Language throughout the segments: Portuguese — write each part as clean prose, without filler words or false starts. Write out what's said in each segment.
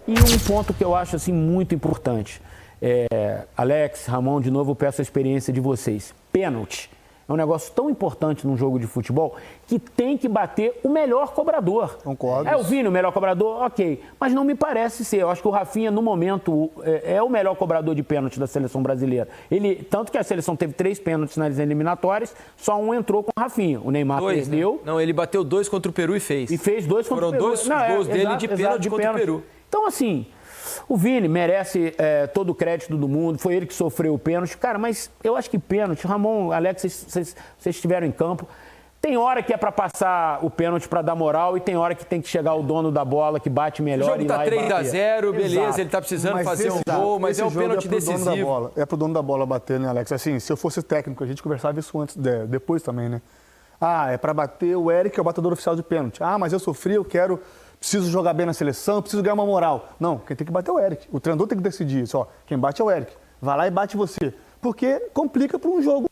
E um ponto que eu acho assim, muito importante. Alex, Ramon, de novo eu peço a experiência de vocês. Pênalti. É um negócio tão importante num jogo de futebol que tem que bater o melhor cobrador. Concordo. É o Vini o melhor cobrador? Ok. Mas não me parece ser. Eu acho que o Rafinha, no momento, é o melhor cobrador de pênalti da seleção brasileira. Tanto que a seleção teve 3 pênaltis nas eliminatórias, só um entrou com o Rafinha. O Neymar perdeu. Né? Não, ele bateu 2 contra o Peru e fez. E fez 2 contra o Peru. Foram 2 gols dele de pênalti contra o Peru. Então, assim, o Vini merece todo o crédito do mundo, foi ele que sofreu o pênalti. Cara, mas eu acho que pênalti, Ramon, Alex, vocês estiveram em campo, tem hora que é para passar o pênalti para dar moral e tem hora que tem que chegar o dono da bola que bate melhor. O jogo tá 3-0, beleza, Exato. ele tá precisando fazer um gol, mas é um pênalti decisivo. É pro dono da bola bater, né, Alex? Assim, se eu fosse técnico, a gente conversava isso antes, depois também, né? É para bater o Eric, é o batedor oficial de pênalti. Mas eu sofri, preciso jogar bem na seleção, preciso ganhar uma moral. Não, quem tem que bater é o Eric. O treinador tem que decidir isso, quem bate é o Eric. Vai lá e bate você. Porque complica para um jogo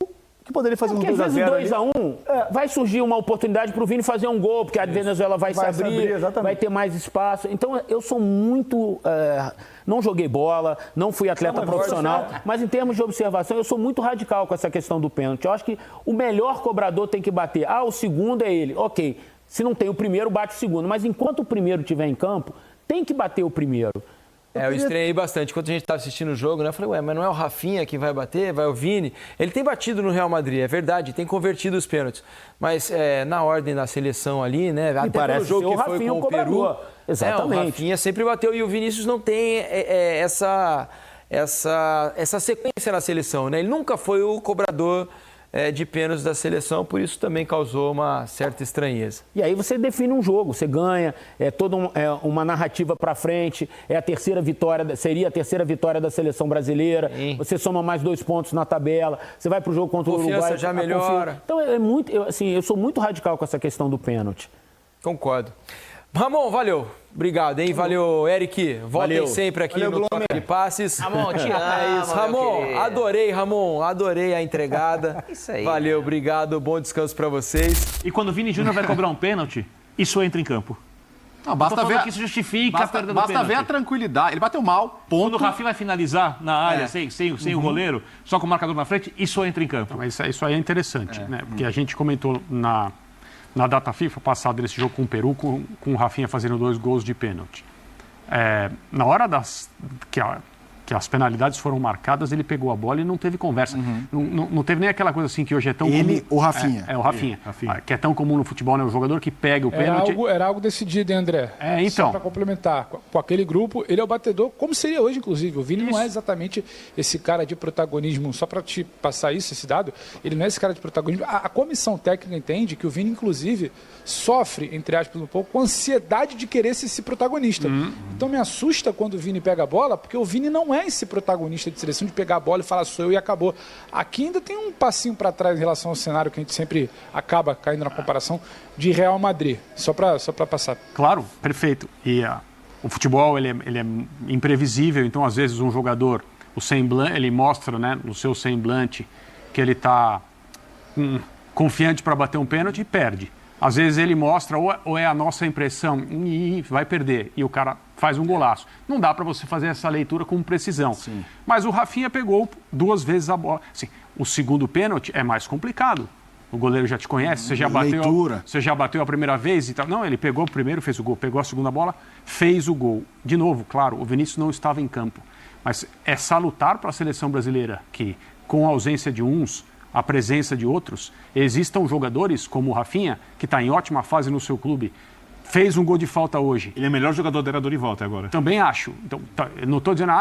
que poderia fazer um 2-0. Às vezes 2-1, vai surgir uma oportunidade para o Vini fazer um gol, porque a Venezuela vai se abrir, vai ter mais espaço. Então, eu sou muito... não joguei bola, não fui atleta profissional, mas em termos de observação, eu sou muito radical com essa questão do pênalti. Eu acho que o melhor cobrador tem que bater. O segundo é ele. Ok. Se não tem o primeiro, bate o segundo. Mas enquanto o primeiro estiver em campo, tem que bater o primeiro. Eu estranhei bastante. Quando a gente estava assistindo o jogo, né? Eu falei, mas não é o Rafinha que vai bater? Vai o Vini? Ele tem batido no Real Madrid, é verdade, tem convertido os pênaltis. Mas na ordem da seleção ali, né? Até parece pelo jogo que foi com o Peru. Exatamente. O Rafinha sempre bateu e o Vinícius não tem essa sequência na seleção, né? Ele nunca foi o cobrador de pênaltis da seleção, por isso também causou uma certa estranheza. E aí você define um jogo, você ganha, toda uma narrativa para frente, seria a terceira vitória da seleção brasileira, você soma mais 2 pontos na tabela, você vai para o jogo contra o Uruguai. Confiança já melhora. Então eu sou muito radical com essa questão do pênalti. Concordo. Ramon, valeu. Obrigado, hein? Valeu, Eric. Voltem sempre aqui no Troca de Passes. Ramon, te amo. É isso. Ramon, adorei a entregada. Isso aí. Valeu, obrigado. Bom descanso pra vocês. E quando o Vini Júnior vai cobrar um pênalti, isso entra em campo. Não, basta ver que isso justifica a perda do basta pênalti. ver a tranquilidade. Ele bateu mal, ponto. Quando o Rafinha vai finalizar na área, sem o goleiro, só com o marcador na frente, isso entra em campo. Mas isso aí é interessante, né? Porque a gente comentou na data FIFA passada desse jogo com o Peru, com o Rafinha fazendo 2 gols de pênalti. Na hora que as penalidades foram marcadas, ele pegou a bola e não teve conversa. Não teve nem aquela coisa assim que hoje é tão comum. O Rafinha. O Rafinha. Que é tão comum no futebol, né? O jogador que pega o pênalti. Era algo decidido, hein, André? Então. Só para complementar, com aquele grupo, ele é o batedor, como seria hoje, inclusive. O Vini não é exatamente esse cara de protagonismo, só para te passar esse dado, ele não é esse cara de protagonismo. A comissão técnica entende que o Vini, inclusive, sofre, entre aspas, um pouco, com ansiedade de querer ser esse protagonista. Então me assusta quando o Vini pega a bola, porque o Vini não é esse protagonista de seleção de pegar a bola e falar sou eu e acabou. Aqui ainda tem um passinho para trás em relação ao cenário que a gente sempre acaba caindo na comparação de Real Madrid. Só para passar. Claro, perfeito. E o futebol ele é imprevisível, então às vezes um jogador, o semblante, ele mostra, né, no seu semblante que ele está confiante para bater um pênalti e perde. Às vezes ele mostra, ou é a nossa impressão, vai perder, e o cara faz um golaço. Não dá para você fazer essa leitura com precisão. Sim. Mas o Rafinha pegou 2 vezes a bola. Assim, o segundo pênalti é mais complicado. O goleiro já te conhece, você já bateu a primeira vez e tal. Não, ele pegou o primeiro, fez o gol, pegou a segunda bola, fez o gol. De novo, claro, o Vinícius não estava em campo. Mas é salutar para a seleção brasileira que, com a ausência de uns, a presença de outros, existam jogadores como o Rafinha, que está em ótima fase no seu clube, fez um gol de falta hoje. Ele é o melhor jogador da Dorival até agora. Também acho. Então, eu não estou dizendo,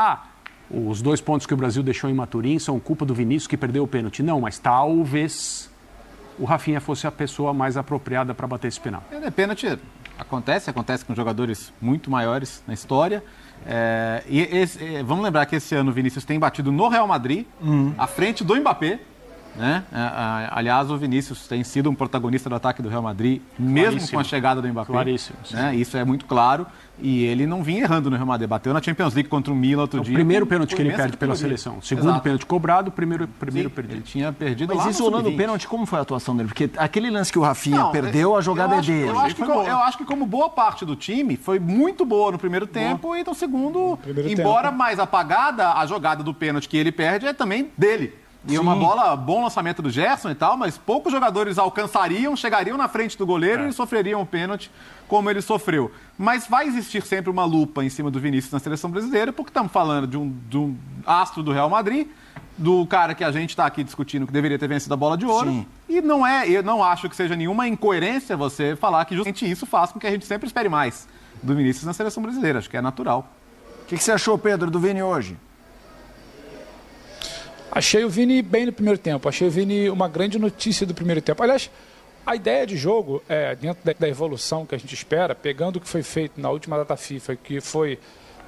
os 2 pontos que o Brasil deixou em Maturim são culpa do Vinícius que perdeu o pênalti. Não, mas talvez o Rafinha fosse a pessoa mais apropriada para bater esse penal. Pênalti acontece com jogadores muito maiores na história. Vamos lembrar que esse ano o Vinícius tem batido no Real Madrid, à frente do Mbappé. né? Aliás, o Vinícius tem sido um protagonista do ataque do Real Madrid, mesmo com a chegada do Mbappé. Claríssimo. Né? Isso é muito claro. E ele não vinha errando no Real Madrid. Bateu na Champions League contra o Milan outro dia. O primeiro pênalti que ele perde pela seleção. O segundo pênalti cobrado, o primeiro perdido. Ele tinha perdido lá. Mas isolando o pênalti, como foi a atuação dele? Porque aquele lance que o Rafinha perdeu, a jogada é dele. Eu acho que como boa parte do time, foi muito boa no primeiro tempo e no segundo, embora mais apagada, a jogada do pênalti que ele perde é também dele. E uma bola, bom lançamento do Gerson e tal, mas poucos jogadores alcançariam, chegariam na frente do goleiro e sofreriam o pênalti como ele sofreu. Mas vai existir sempre uma lupa em cima do Vinícius na seleção brasileira, porque estamos falando de um astro do Real Madrid, do cara que a gente está aqui discutindo que deveria ter vencido a bola de ouro. Sim. E eu não acho que seja nenhuma incoerência você falar que justamente isso faz com que a gente sempre espere mais do Vinícius na seleção brasileira. Acho que é natural. O que você achou, Pedro, do Vini hoje? Achei o Vini bem no primeiro tempo. Achei o Vini uma grande notícia do primeiro tempo. Aliás, a ideia de jogo, dentro da evolução que a gente espera, pegando o que foi feito na última data FIFA, que foi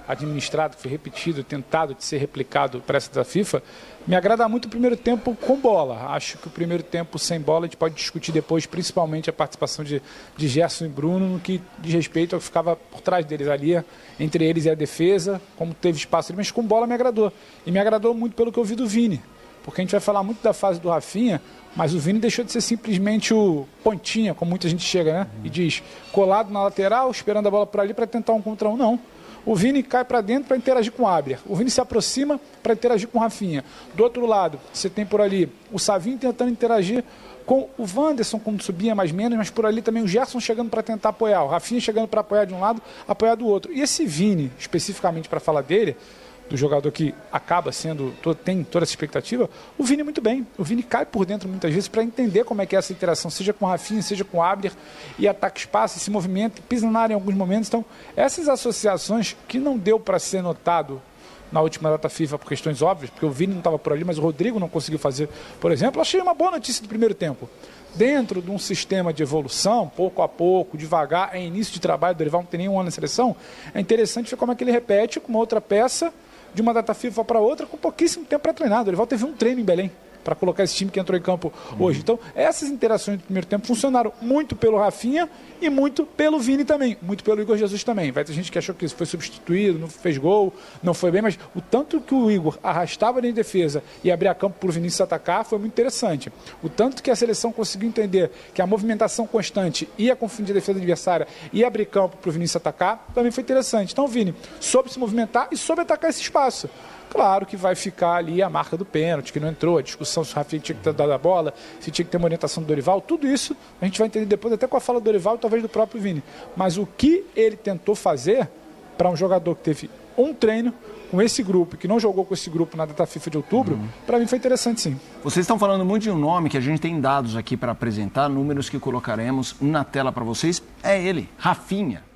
administrado, que foi repetido, tentado de ser replicado para essa data FIFA, me agrada muito o primeiro tempo com bola. Acho que o primeiro tempo sem bola a gente pode discutir depois, principalmente a participação de Gerson e Bruno, no que diz respeito ao que ficava por trás deles ali, entre eles e a defesa, como teve espaço ali, mas com bola me agradou. E me agradou muito pelo que eu vi do Vini, porque a gente vai falar muito da fase do Rafinha, mas o Vini deixou de ser simplesmente o pontinha, como muita gente chega, né? E diz, colado na lateral, esperando a bola por ali para tentar 1 contra 1. Não. O Vini cai para dentro para interagir com o Abrier. O Vini se aproxima para interagir com o Rafinha. Do outro lado, você tem por ali o Savinho tentando interagir com o Wanderson, quando subia mais menos, mas por ali também o Gerson chegando para tentar apoiar. O Rafinha chegando para apoiar de um lado, apoiar do outro. E esse Vini, especificamente para falar dele, do jogador que acaba sendo, tem toda essa expectativa, o Vini muito bem. O Vini cai por dentro muitas vezes para entender como é que é essa interação, seja com o Rafinha, seja com o Abrier, e ataca espaço, se movimenta, pisa na área em alguns momentos. Então, essas associações que não deu para ser notado na última data FIFA por questões óbvias, porque o Vini não estava por ali, mas o Rodrigo não conseguiu fazer, por exemplo, achei uma boa notícia do primeiro tempo. Dentro de um sistema de evolução, pouco a pouco, devagar, é início de trabalho, o Dorival não tem nenhum ano na seleção, é interessante ver como é que ele repete com uma outra peça de uma data FIFA para outra, com pouquíssimo tempo para treinar. O Dorival teve um treino em Belém para colocar esse time que entrou em campo hoje. Então, essas interações do primeiro tempo funcionaram muito pelo Rafinha e muito pelo Vini também, muito pelo Igor Jesus também. Vai ter gente que achou que isso foi substituído, não fez gol, não foi bem, mas o tanto que o Igor arrastava em defesa e abria campo para o Vinícius atacar foi muito interessante. O tanto que a seleção conseguiu entender que a movimentação constante ia confundir a defesa adversária e abrir campo para o Vinícius atacar também foi interessante. Então o Vini soube se movimentar e soube atacar esse espaço. Claro que vai ficar ali a marca do pênalti, que não entrou, a discussão se o Rafinha tinha que ter dado a bola, se tinha que ter uma orientação do Dorival, tudo isso a gente vai entender depois, até com a fala do Dorival e talvez do próprio Vini. Mas o que ele tentou fazer para um jogador que teve um treino com esse grupo, que não jogou com esse grupo na data FIFA de outubro, para mim foi interessante sim. Vocês estão falando muito de um nome que a gente tem dados aqui para apresentar, números que colocaremos na tela para vocês, é ele, Rafinha.